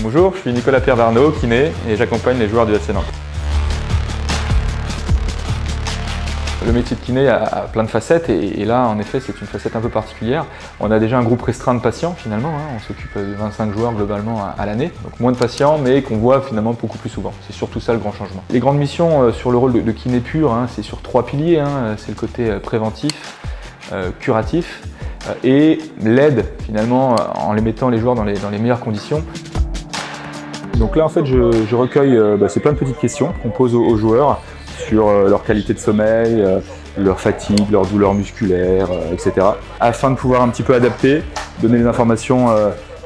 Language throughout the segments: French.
Bonjour, je suis Nicolas Pierre Darnaud, kiné, et j'accompagne les joueurs du FC Nantes. Le métier de kiné a plein de facettes et là, en effet, c'est une facette un peu particulière. On a déjà un groupe restreint de patients finalement, on s'occupe de 25 joueurs globalement à l'année, donc moins de patients mais qu'on voit finalement beaucoup plus souvent. C'est surtout ça le grand changement. Les grandes missions sur le rôle de kiné pur, c'est sur 3 piliers, c'est le côté préventif, curatif et l'aide finalement en les mettant les joueurs dans les meilleures conditions. Donc là en fait je recueille c'est plein de petites questions qu'on pose aux joueurs sur leur qualité de sommeil, leur fatigue, leur douleur musculaire, etc. Afin de pouvoir un petit peu adapter, donner les informations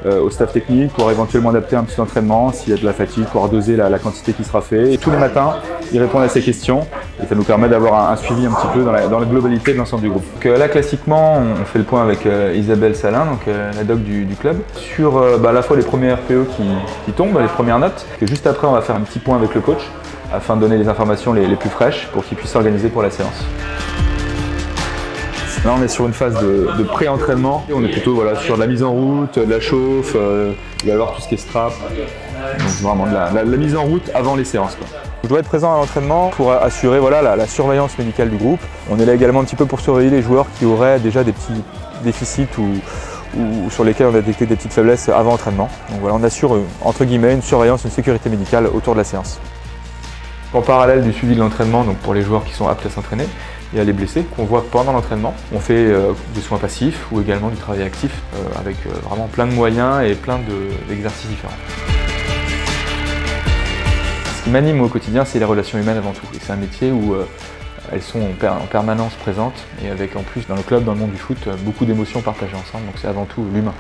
au staff technique pour éventuellement adapter un petit entraînement s'il y a de la fatigue, pouvoir doser la quantité qui sera faite. Et tous les matins, ils répondent à ces questions et ça nous permet d'avoir un suivi un petit peu dans la globalité de l'ensemble du groupe. Donc, là classiquement, on fait le point avec Isabelle Salin, donc, la doc du club, sur à la fois les premiers RPE qui tombent, les premières notes. Et juste après, on va faire un petit point avec le coach afin de donner les informations les plus fraîches pour qu'il puisse s'organiser pour la séance. Là on est sur une phase de pré-entraînement, on est plutôt sur de la mise en route, de la chauffe, il va y avoir tout ce qui est strap, donc vraiment de la mise en route avant les séances. Je dois être présent à l'entraînement pour assurer la surveillance médicale du groupe. On est là également un petit peu pour surveiller les joueurs qui auraient déjà des petits déficits ou sur lesquels on a détecté des petites faiblesses avant entraînement. Donc voilà, on assure entre guillemets une surveillance, une sécurité médicale autour de la séance. En parallèle du suivi de l'entraînement, donc pour les joueurs qui sont aptes à s'entraîner, il y a les blessés qu'on voit pendant l'entraînement. On fait des soins passifs ou également du travail actif avec vraiment plein de moyens et plein d'exercices différents. Ce qui m'anime au quotidien, c'est les relations humaines avant tout. Et c'est un métier où elles sont en permanence présentes et avec en plus dans le club, dans le monde du foot, beaucoup d'émotions partagées ensemble. Donc c'est avant tout l'humain.